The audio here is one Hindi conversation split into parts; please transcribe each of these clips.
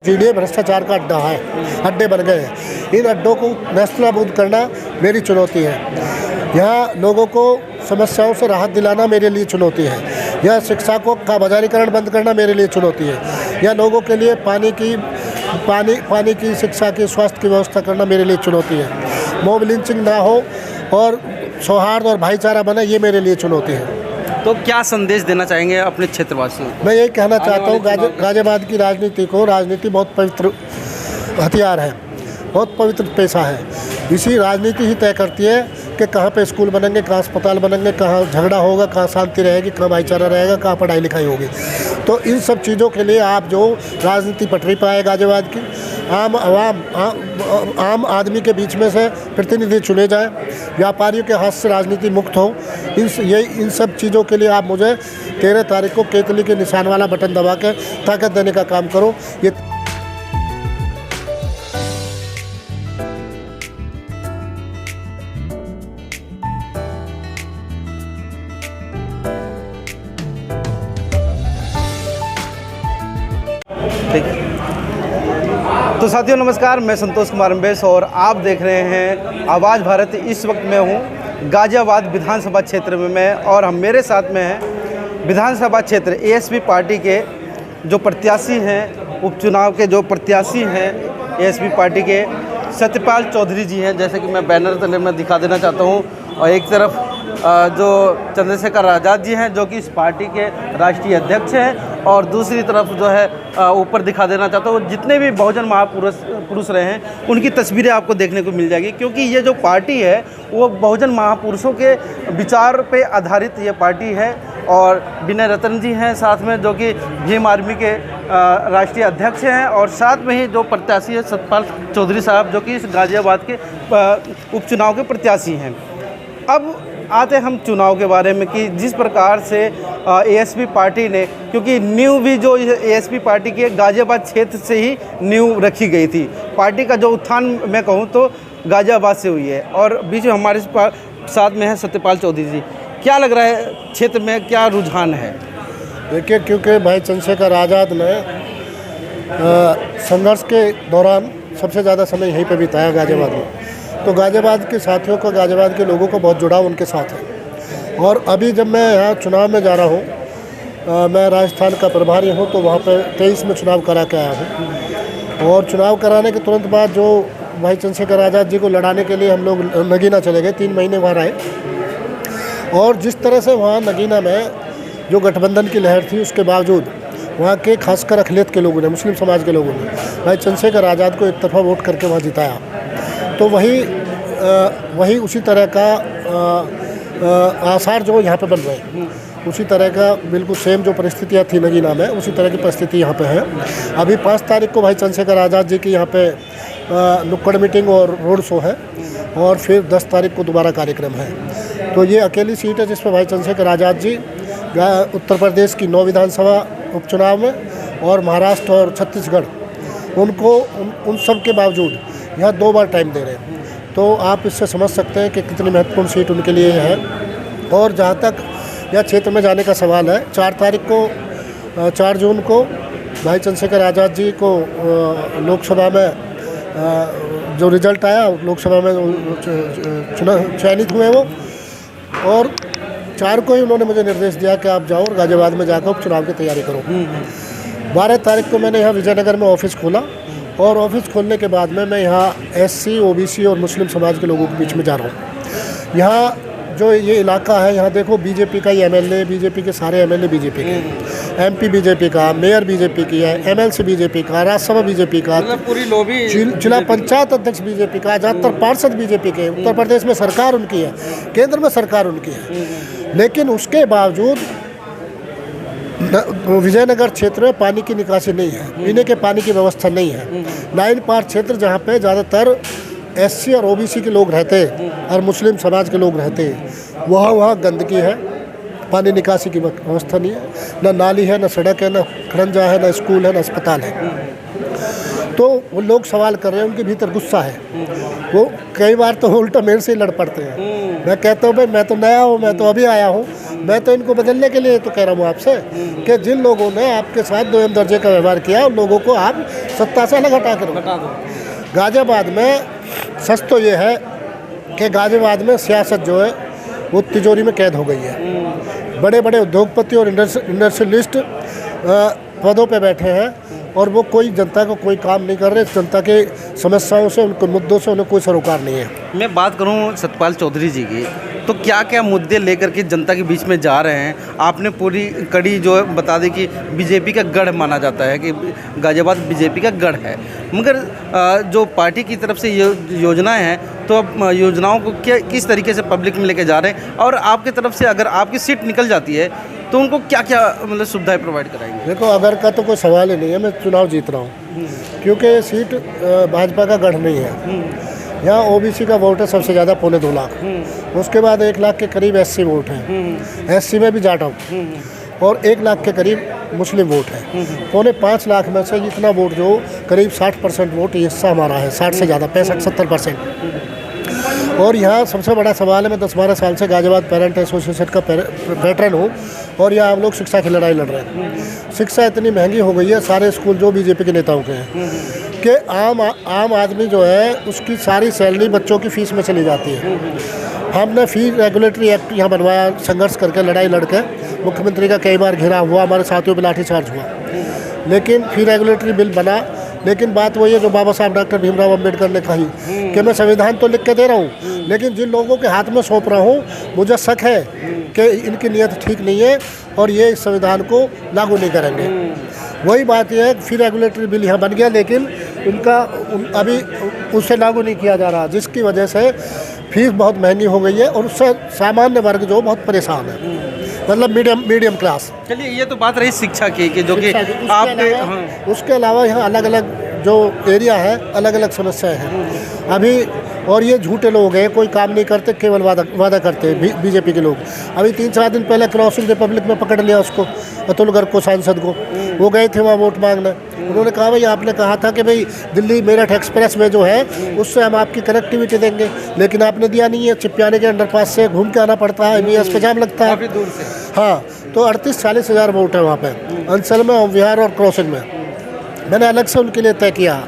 जीडीए भ्रष्टाचार का अड्डे बन गए हैं। इन अड्डों को नेस्तनाबूद करना मेरी चुनौती है। यहाँ लोगों को समस्याओं से राहत दिलाना मेरे लिए चुनौती है। यह शिक्षा का बाजारीकरण बंद करना मेरे लिए चुनौती है। यह लोगों के लिए पानी की, शिक्षा की, स्वास्थ्य की व्यवस्था करना मेरे लिए चुनौती है। मॉब लिंचिंग ना हो और सौहार्द और भाईचारा बने, ये मेरे लिए चुनौती है। तो क्या संदेश देना चाहेंगे अपने क्षेत्रवासियों को? मैं यही कहना चाहता हूँ, गाजियाबाद की राजनीति बहुत पवित्र हथियार है, बहुत पवित्र पेशा है। इसी राजनीति ही तय करती है कि कहाँ पे स्कूल बनेंगे, कहाँ अस्पताल बनेंगे, कहाँ झगड़ा होगा, कहाँ शांति रहेगी, कहाँ भाईचारा रहेगा, कहाँ पढ़ाई लिखाई होगी। तो इन सब चीज़ों के लिए आप जो राजनीति पटरी पर आए गाजियाबाद की, आम आदमी के बीच में से प्रतिनिधि चुने जाएं, व्यापारियों के हाथ से राजनीति मुक्त हो। इन सब चीज़ों के लिए आप मुझे 13 तारीख को केतली के निशान वाला बटन दबा के ताकत देने का काम करो। ये ठीक है। तो साथियों नमस्कार, मैं संतोष कुमार अम्बेश और आप देख रहे हैं आवाज़ भारत। इस वक्त मैं हूँ गाजियाबाद विधानसभा क्षेत्र में और हम मेरे साथ में हैं विधानसभा क्षेत्र एएसपी पार्टी के जो प्रत्याशी हैं, उपचुनाव के जो प्रत्याशी हैं एएसपी पार्टी के सत्यपाल चौधरी जी हैं। जैसे कि मैं बैनर तले में दिखा देना चाहता हूँ, और एक तरफ जो चंद्रशेखर आज़ाद जी हैं जो कि इस पार्टी के राष्ट्रीय अध्यक्ष हैं, और दूसरी तरफ जो है ऊपर दिखा देना चाहता हूँ जितने भी बहुजन महापुरुष रहे हैं उनकी तस्वीरें आपको देखने को मिल जाएगी। क्योंकि ये जो पार्टी है वो बहुजन महापुरुषों के विचार पे आधारित ये पार्टी है। और विनय रतन जी हैं साथ में, जो कि भीम आर्मी के राष्ट्रीय अध्यक्ष हैं, और साथ में ही जो प्रत्याशी है सत्यपाल चौधरी साहब जो कि इस गाजियाबाद के उपचुनाव के प्रत्याशी हैं। अब आते हम चुनाव के बारे में कि जिस प्रकार से एएसपी पार्टी ने, क्योंकि नींव भी जो एएसपी पार्टी के गाजियाबाद क्षेत्र से ही नींव रखी गई थी। पार्टी का जो उत्थान मैं कहूँ तो गाजियाबाद से हुई है। और बीच में हमारे साथ में है सत्यपाल चौधरी जी। क्या लग रहा है क्षेत्र में, क्या रुझान है? देखिए, क्योंकि भाई चंद्रशेखर आज़ाद ने संघर्ष के दौरान सबसे ज़्यादा समय यहीं पर बिताया गाजियाबाद में, तो गाजियाबाद के साथियों को, गाजियाबाद के लोगों को बहुत जुड़ाव उनके साथ है। और अभी जब मैं यहाँ चुनाव में जा रहा हूँ, मैं राजस्थान का प्रभारी हूँ, तो वहाँ पे 23 में चुनाव करा के आया हूँ। और चुनाव कराने के तुरंत बाद जो भाई चंद्रशेखर आज़ाद जी को लड़ाने के लिए हम लोग नगीना चले गए, 3 महीने वहाँ रहे। और जिस तरह से वहाँ नगीना में जो गठबंधन की लहर थी, उसके बावजूद वहाँ के खासकर अखिलेत के लोगों ने, मुस्लिम समाज के लोगों ने भाई चंद्रशेखर आज़ाद को एक तरफा वोट करके वहाँ जिताया। तो वही उसी तरह का आसार जो यहाँ पे बन रहे हैं, उसी तरह का बिल्कुल सेम जो परिस्थितियाँ थी नगीना में, उसी तरह की परिस्थिति यहाँ पे है। अभी 5 तारीख को भाई चंद्रशेखर आज़ाद जी की यहाँ पे नुक्कड़ मीटिंग और रोड शो है, और फिर 10 तारीख को दोबारा कार्यक्रम है। तो ये अकेली सीट है जिस पर भाई चंद्रशेखर आज़ाद जी उत्तर प्रदेश की 9 विधानसभा उपचुनाव में और महाराष्ट्र और छत्तीसगढ़ उन सब के बावजूद यहाँ 2 बार टाइम दे रहे हैं। तो आप इससे समझ सकते हैं कि कितनी महत्वपूर्ण सीट उनके लिए है। और जहाँ तक यह क्षेत्र में जाने का सवाल है, 4 जून को भाई चंद्रशेखर आज़ाद जी को लोकसभा में जो रिजल्ट आया, लोकसभा में चयनित हुए वो, और 4 को ही उन्होंने मुझे निर्देश दिया कि आप जाओ और गाजियाबाद में जाकर उपचुनाव की तैयारी करो। 12 तारीख को मैंने यहाँ विजयनगर में ऑफिस खोला, और ऑफिस खोलने के बाद में मैं यहाँ एससी, ओबीसी और मुस्लिम समाज के लोगों के बीच में जा रहा हूँ। यहाँ जो ये इलाका है, यहाँ देखो बीजेपी का ही एमएलए, बीजेपी के सारे एमएलए बीजेपी के, एमपी बीजेपी का, मेयर बीजेपी की है, एमएलसी बीजेपी का, राज्यसभा बीजेपी का, पूरी लॉबी, जिला पंचायत अध्यक्ष बीजेपी का, ज़्यादातर पार्षद बीजेपी के, उत्तर प्रदेश में सरकार उनकी है, केंद्र में सरकार उनकी है। लेकिन उसके बावजूद विजयनगर क्षेत्र में पानी की निकासी नहीं है, पीने के पानी की व्यवस्था नहीं है। 9 पार क्षेत्र जहाँ पे ज़्यादातर एससी और ओबीसी के लोग रहते हैं और मुस्लिम समाज के लोग रहते हैं, वहाँ गंदगी है, पानी निकासी की व्यवस्था नहीं है, न नाली है, न सड़क है, न खड़ंजा है, न स्कूल है, न अस्पताल है। तो वो लोग सवाल कर रहे हैं, उनके भीतर गुस्सा है। वो कई बार तो उल्टा मेरे से ही लड़ पड़ते हैं। मैं कहता हूँ भाई मैं तो नया हूँ, मैं तो अभी आया हूँ, मैं तो इनको बदलने के लिए तो कह रहा हूँ आपसे कि जिन लोगों ने आपके साथ दोयम दर्जे का व्यवहार किया उन लोगों को आप सत्ता से अलग हटा कर बता दो। गाजियाबाद में सच तो ये है कि गाजियाबाद में सियासत जो है वो तिजोरी में कैद हो गई है। बड़े बड़े उद्योगपति और इंडस्ट्रियलिस्ट पदों पे बैठे हैं और वो कोई जनता को कोई काम नहीं कर रहे। जनता के समस्याओं से, उनके मुद्दों से उन्हें कोई सरोकार नहीं है। मैं बात करूं सतपाल चौधरी जी की, तो क्या क्या मुद्दे लेकर के जनता के बीच में जा रहे हैं? आपने पूरी कड़ी जो है बता दी कि बीजेपी का गढ़ माना जाता है, कि गाजियाबाद बीजेपी का गढ़ है, मगर जो पार्टी की तरफ से योजनाएं हैं, तो अब योजनाओं को किस तरीके से पब्लिक में लेके जा रहे हैं? और आपकी तरफ से अगर आपकी सीट निकल जाती है तो उनको क्या क्या मतलब सुविधाएं प्रोवाइड कराएंगे? देखो, अगर का तो कोई सवाल ही नहीं है। मैं चुनाव जीत रहा हूँ क्योंकि ये सीट भाजपा का गढ़ नहीं है। यहाँ ओबीसी का वोट है सबसे ज़्यादा, 2.25 लाख। उसके बाद 1 लाख के करीब एससी वोट है, एससी में भी जाट आउट, और 1 लाख के करीब मुस्लिम वोट है। 4.5 लाख में से इतना वोट जो करीब 60% वोट हिस्सा हमारा है, 60 से ज़्यादा, 65-70%। और यहाँ सबसे बड़ा सवाल है, मैं 10-12 साल से गाजियाबाद पेरेंट एसोसिएशन का पैटर्न हूँ और यहाँ हम लोग शिक्षा की लड़ाई लड़ रहे हैं। शिक्षा इतनी महंगी हो गई है, सारे स्कूल जो बीजेपी के नेताओं के हैं, कि आम आदमी जो है उसकी सारी सैलरी बच्चों की फ़ीस में चली जाती है। हमने फ़ी रेगुलेटरी एक्ट यहाँ बनवाया, संघर्ष करके, लड़ाई लड़के। मुख्यमंत्री का कई बार घेरा हुआ, हमारे साथियों पर लाठीचार्ज हुआ, लेकिन फ़ी रेगुलेटरी बिल बना। लेकिन बात वही है जो बाबा साहब डॉक्टर भीमराव अम्बेडकर ने कही कि मैं संविधान तो लिख के दे रहा हूँ, लेकिन जिन लोगों के हाथ में सौंप रहा हूँ मुझे शक है कि इनकी नीयत ठीक नहीं है और ये इस संविधान को लागू नहीं करेंगे। वही बात यह है, फिर रेगुलेटरी बिल यहाँ बन गया, लेकिन अभी उससे लागू नहीं किया जा रहा, जिसकी वजह से फीस बहुत महंगी हो गई है और उससे सामान्य वर्ग जो बहुत परेशान है, मतलब मीडियम क्लास। चलिए, ये तो बात रही शिक्षा की कि जो कि आपने, उसके अलावा यहाँ अलग अलग जो एरिया है, अलग अलग समस्याएं हैं अभी। और ये झूठे लोग हैं, कोई काम नहीं करते, केवल वादा करते हैं बीजेपी के लोग। अभी 3-4 दिन पहले क्रॉसिंग रिपब्लिक में पकड़ लिया उसको, अतुल गर्ग को, सांसद को। वो गए थे वहाँ वोट मांगने। उन्होंने कहा भाई आपने कहा था कि भाई दिल्ली मेरठ एक्सप्रेस वे जो है उससे हम आपकी कनेक्टिविटी देंगे, लेकिन आपने दिया नहीं है। चिपियाने के अंडरपास से घूम के आना पड़ता है, एमईएस पे जाम लगता है काफ़ी दूर से। हाँ, तो 38-40 हज़ार वोट है वहाँ पे, अंचल में, विहार और क्रॉसिंग में। मैंने अलग से उनके लिए तय किया,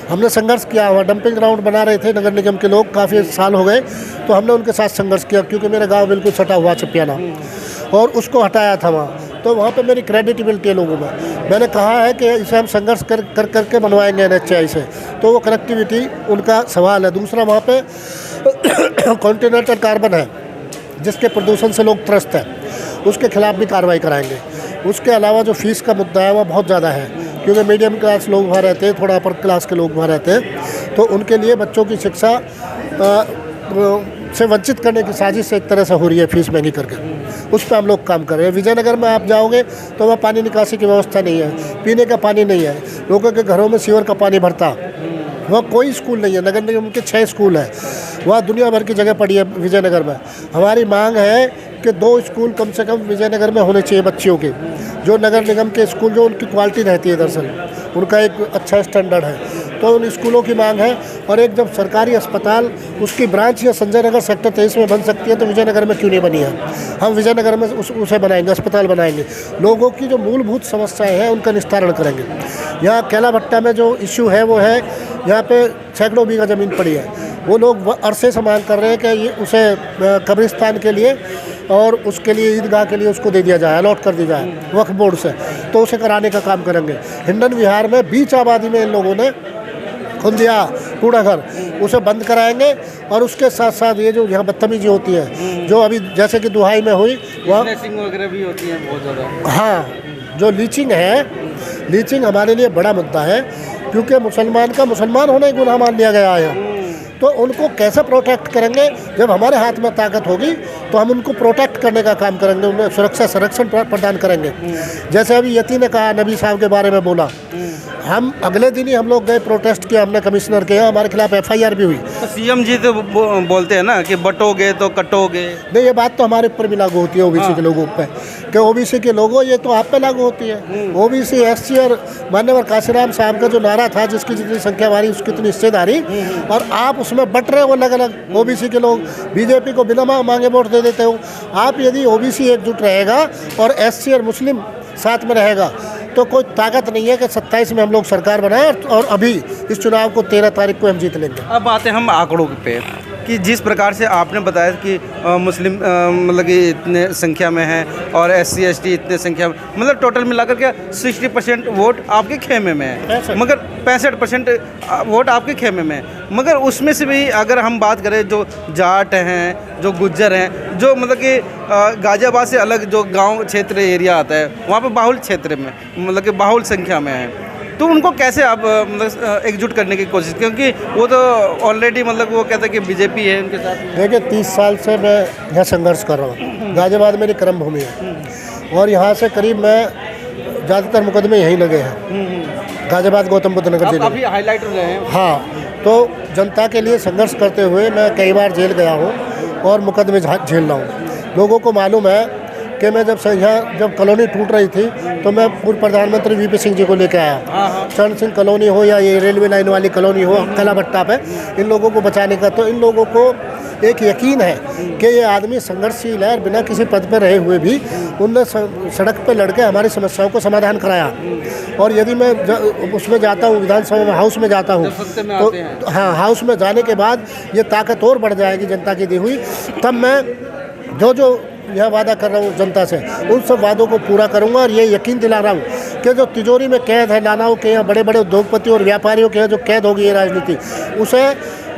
हमने संघर्ष किया। वहाँ डंपिंग ग्राउंड बना रहे थे नगर निगम के लोग, काफ़ी साल हो गए, तो हमने उनके साथ संघर्ष किया क्योंकि मेरा गांव बिल्कुल सटा हुआ चिपियाना, और उसको हटाया था वहाँ। तो वहाँ पे मेरी क्रेडिटिबिलिटी है लोगों में। मैंने कहा है कि इसे हम संघर्ष कर करके बनवाएंगे NHAI से, तो वो कनेक्टिविटी उनका सवाल है। दूसरा, वहाँ पे कॉन्टिनेंटल कार्बन है जिसके प्रदूषण से लोग त्रस्त हैं, उसके खिलाफ भी कार्रवाई कराएंगे। उसके अलावा जो फीस का मुद्दा है वह बहुत ज़्यादा है, क्योंकि मीडियम क्लास लोग वहाँ रहते हैं, थोड़ा अपर क्लास के लोग वहाँ रहते हैं, तो उनके लिए बच्चों की शिक्षा से वंचित करने की साजिश एक तरह से हो रही है, फीस महंगी करके। उस पर हम लोग काम कर रहे हैं। विजयनगर में आप जाओगे तो वहाँ पानी निकासी की व्यवस्था नहीं है, पीने का पानी नहीं है, लोगों के घरों में सीवर का पानी भरता, वहाँ कोई स्कूल नहीं है। नगर निगम के 6 स्कूल हैं, वहाँ दुनिया भर की जगह पड़ी है विजयनगर में। हमारी मांग है कि 2 स्कूल कम से कम विजयनगर में होने चाहिए बच्चियों के, जो नगर निगम के स्कूल जो उनकी क्वालिटी रहती है, दरअसल उनका एक अच्छा स्टैंडर्ड है, तो उन स्कूलों की मांग है। और एक जब सरकारी अस्पताल उसकी ब्रांच या संजय नगर सेक्टर 23 में बन सकती है तो विजयनगर में क्यों नहीं बनी है? हम विजयनगर में उसे बनाएंगे, अस्पताल बनाएंगे, लोगों की जो मूलभूत समस्याएं हैं उनका निस्तारण करेंगे। यहाँ कैला भट्टा में जो इश्यू है वो है, यहाँ पे सैकड़ों बीघा ज़मीन पड़ी है, वो लोग अरसे से मांग कर रहे हैं कि ये उसे कब्रिस्तान के लिए और उसके लिए ईदगाह के लिए उसको दे दिया जाए, अलॉट कर दिया जाए वक्फ बोर्ड से, तो उसे कराने का काम करेंगे। हिंडन विहार में बीच आबादी में इन लोगों ने खुल दिया कूड़ा घर, उसे बंद कराएंगे। और उसके साथ साथ ये जो यहाँ बदतमीजी होती है, जो अभी जैसे कि दुहाई में हुई, वहाँ वगैरह भी होती है बहुत ज़्यादा। हाँ, जो लीचिंग है, लीचिंग हमारे लिए बड़ा मुद्दा है, क्योंकि मुसलमान का मुसलमान होना ही गुनाह मान लिया गया है। तो उनको कैसे प्रोटेक्ट करेंगे? जब हमारे हाथ में ताकत होगी तो हम उनको प्रोटेक्ट करने का काम करेंगे, उन्हें सुरक्षा संरक्षण प्रदान करेंगे। जैसे अभी यती ने कहा, नबी साहब के बारे में बोला, हम अगले दिन ही हम लोग गए, प्रोटेस्ट किया हमने, कमिश्नर के यहाँ हमारे खिलाफ FIR भी हुई। तो CM जी तो बोलते हैं ना कि बटोगे तो कटोगे। नहीं, ये बात तो हमारे ऊपर भी लागू होती है, OBC के लोगों पे, कि OBC के लोगों, ये तो आप पे लागू होती है। OBC SC और मान्यवर काशीराम साहब का जो नारा था, जिसकी जितनी संख्या हमारी उसकी इतनी हिस्सेदारी, और आप उसमें बट रहे हो अलग अलग OBC के लोग। बीजेपी को बिना मांगे वोट दे देते हो। आप यदि ओबीसी एकजुट रहेगा और एससी और मुस्लिम साथ में रहेगा तो कोई ताकत नहीं है कि 27 में हम लोग सरकार बनाएं और अभी इस चुनाव को 13 तारीख को हम जीत लेंगे। अब आते हैं हम आंकड़ों पे कि जिस प्रकार से आपने बताया कि मुस्लिम मतलब कि इतने संख्या में है और SC ST इतने संख्या में, मतलब टोटल मिलाकर के 60% वोट आपके खेमे में है, मगर 65% वोट आपके खेमे में है। मगर उसमें से भी अगर हम बात करें जो जाट हैं, जो गुज्जर हैं, जो मतलब कि गाज़ियाबाद से अलग जो गांव क्षेत्र एरिया आता है वहाँ पे बाहुल क्षेत्र में मतलब कि बाहुल संख्या में है, तो उनको कैसे आप मतलब एकजुट करने की कोशिश, क्योंकि वो तो ऑलरेडी मतलब वो कहते हैं कि बीजेपी है उनके साथ। देखिए 30 साल से मैं यहाँ संघर्ष कर रहा हूँ। गाज़ियाबाद मेरी कर्म भूमि है और यहाँ से करीब मैं ज़्यादातर मुकदमे यहीं लगे हैं, गाज़ियाबाद गौतम बुद्ध नगर जिले। काफ़ी हाईलाइट हो रहे हैं। हाँ, तो जनता के लिए संघर्ष करते हुए मैं कई बार जेल गया हूँ और मुकदमे झेल रहा हूँ। लोगों को मालूम है कि मैं जब कॉलोनी टूट रही थी तो मैं पूर्व प्रधानमंत्री VP सिंह जी को लेकर आया। चरण सिंह कॉलोनी हो या ये रेलवे लाइन वाली कॉलोनी हो कला भट्टा पे, इन लोगों को बचाने का, तो इन लोगों को एक यकीन है कि ये आदमी संघर्षशील है और बिना किसी पद पर रहे हुए भी उनने सड़क पर लड़के हमारी समस्याओं को समाधान कराया। और यदि मैं उसमें जाता हूँ, विधानसभा में हाउस में जाता हूँ, तो हाँ, हाउस में जाने के बाद ये ताकत और बढ़ जाएगी जनता की दी हुई। तब मैं जो यह वादा कर रहा हूँ जनता से, उन सब वादों को पूरा करूँगा और ये यकीन दिला रहा हूँ कि जो तिजोरी में कैद है नानाओं के, यहाँ बड़े बड़े उद्योगपति और व्यापारियों के यहाँ जो कैद होगी ये राजनीति,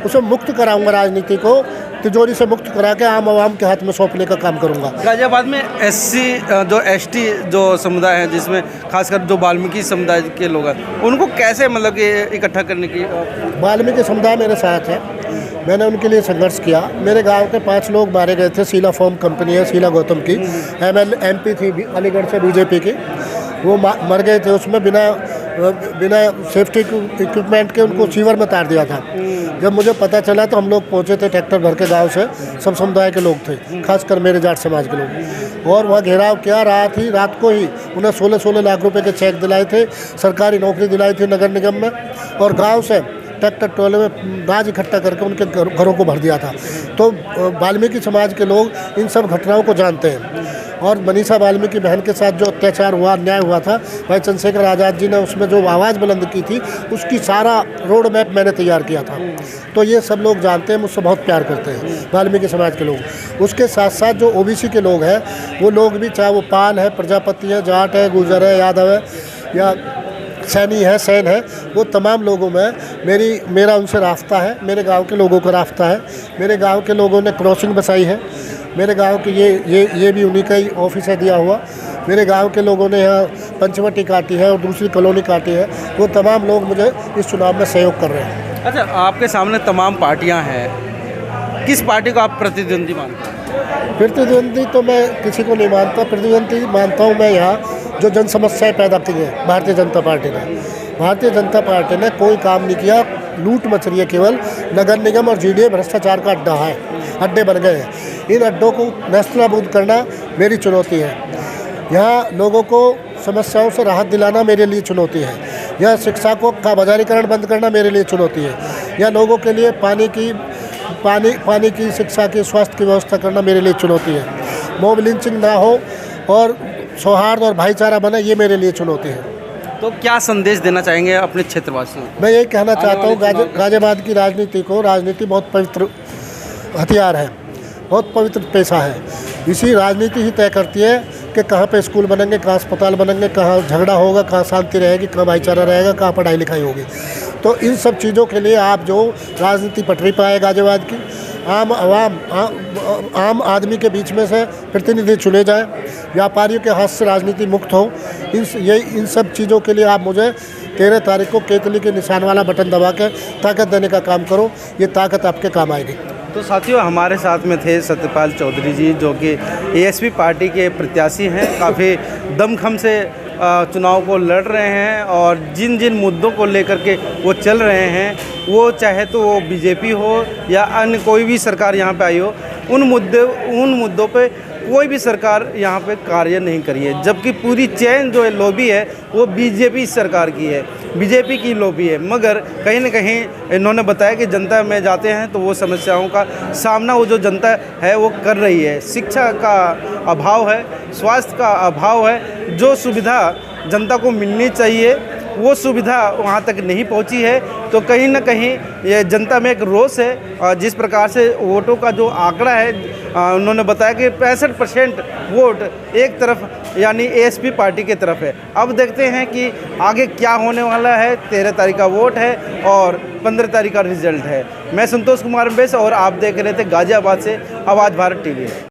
उसे मुक्त कराऊंगा। राजनीति को तिजोरी से मुक्त करा के आम आवाम के हाथ में सौंपने का काम करूंगा। गाज़ियाबाद में SC जो ST जो समुदाय है, जिसमें खासकर जो वाल्मीकि समुदाय के लोग हैं, उनको कैसे मतलब कि इकट्ठा करने की? वाल्मीकि समुदाय मेरे साथ है, मैंने उनके लिए संघर्ष किया। मेरे गांव के 5 लोग मारे गए थे। शीला फोम कंपनी है, शीला गौतम की, MP थी अलीगढ़ से BJP की, वो मर गए थे। उसमें बिना सेफ्टी इक्विपमेंट के उनको सीवर में उतार दिया था। जब मुझे पता चला तो हम लोग पहुंचे थे ट्रैक्टर भर के, गांव से सब समुदाय के लोग थे, खासकर मेरे जाट समाज के लोग, और वहाँ घेराव किया। रात को ही उन्हें 16 लाख रुपए के चेक दिलाए थे, सरकारी नौकरी दिलाई थी नगर निगम में, और गाँव से ट्रैक्टर ट्रॉले में गाज इकट्ठा करके उनके घरों को भर दिया था। तो वाल्मीकि समाज के लोग इन सब घटनाओं को जानते हैं। और मनीषा वाल्मीकि बहन के साथ जो अत्याचार हुआ, अन्याय हुआ था, भाई चंद्रशेखर आज़ाद जी ने उसमें जो आवाज़ बुलंद की थी, उसकी सारा रोड मैप मैंने तैयार किया था। तो ये सब लोग जानते हैं, मुझसे बहुत प्यार करते हैं वाल्मीकि समाज के लोग। उसके साथ साथ जो OBC के लोग हैं, वो लोग भी, चाहे वो पाल है, प्रजापति है, जाट है, गुर्जर है, यादव है या सैनी है, सैन है, वो तमाम लोगों में मेरा उनसे रास्ता है। मेरे गांव के लोगों का रास्ता है। मेरे गांव के लोगों ने क्रॉसिंग बसाई है। मेरे गांव के ये भी उन्हीं का ही ऑफिस है दिया हुआ। मेरे गांव के लोगों ने यहाँ पंचवटी काटी है और दूसरी कॉलोनी काटी है। वो तमाम लोग मुझे इस चुनाव में सहयोग कर रहे हैं। अच्छा, आपके सामने तमाम पार्टियाँ हैं, किस पार्टी को आप प्रतिद्वंदी मानते हैं? प्रतिद्वंदी तो मैं किसी को नहीं मानता। प्रतिद्वंदी मानता हूँ मैं यहाँ जो जन समस्याएं पैदा की है भारतीय जनता पार्टी ने। भारतीय जनता पार्टी ने कोई काम नहीं किया, लूट मच रही है केवल। नगर निगम और GDA भ्रष्टाचार का अड्डे बन गए हैं। इन अड्डों को नस्तानाबूद करना मेरी चुनौती है। यहाँ लोगों को समस्याओं से राहत दिलाना मेरे लिए चुनौती है। यह शिक्षा का बाजारीकरण बंद करना मेरे लिए चुनौती है। या लोगों के लिए पानी की, शिक्षा की, स्वास्थ्य की व्यवस्था करना मेरे लिए चुनौती है। मॉब लिंचिंग ना हो और सौहार्द और भाईचारा बने, ये मेरे लिए चुनौती है। तो क्या संदेश देना चाहेंगे अपने क्षेत्रवासियों को? मैं यही कहना चाहता हूँ, गाज़ियाबाद की राजनीति बहुत पवित्र हथियार है, बहुत पवित्र पेशा है। इसी राजनीति ही तय करती है कि कहाँ पे स्कूल बनेंगे, कहाँ अस्पताल बनेंगे, कहाँ झगड़ा होगा, कहाँ शांति रहेगी, कहाँ भाईचारा रहेगा, कहाँ पढ़ाई लिखाई होगी। तो इन सब चीज़ों के लिए आप जो राजनीति पटरी पर आए गाज़ियाबाद की, आम आदमी के बीच में से प्रतिनिधि चुने जाएं, व्यापारियों के हाथ से राजनीति मुक्त हो। इन सब चीज़ों के लिए आप मुझे 13 तारीख को केतली के निशान वाला बटन दबा के ताकत देने का काम करो। ये ताकत आपके काम आएगी। तो साथियों, हमारे साथ में थे सत्यपाल चौधरी जी, जो कि ASP पार्टी के प्रत्याशी हैं। काफ़ी दमखम से चुनाव को लड़ रहे हैं और जिन जिन मुद्दों को लेकर के वो चल रहे हैं, वो चाहे तो वो BJP हो या अन्य कोई भी सरकार यहाँ पे आई हो, उन मुद्दों पे कोई भी सरकार यहाँ पे कार्य नहीं करी है, जबकि पूरी चेन जो है लॉबी है वो बीजेपी सरकार की है, बीजेपी की लॉबी है। मगर कहीं ना कहीं इन्होंने बताया कि जनता में जाते हैं तो वो समस्याओं का सामना वो जो जनता है वो कर रही है। शिक्षा का अभाव है, स्वास्थ्य का अभाव है, जो सुविधा जनता को मिलनी चाहिए वो सुविधा वहाँ तक नहीं पहुँची है। तो कहीं ना कहीं ये जनता में एक रोष है। जिस प्रकार से वोटों का जो आंकड़ा है, उन्होंने बताया कि 65% वोट एक तरफ यानी एएसपी पार्टी की तरफ है। अब देखते हैं कि आगे क्या होने वाला है। 13 तारीख का वोट है और 15 तारीख का रिजल्ट है। मैं संतोष कुमार अम्बेस और आप देख रहे थे गाजियाबाद से आवाज़ भारत टीवी।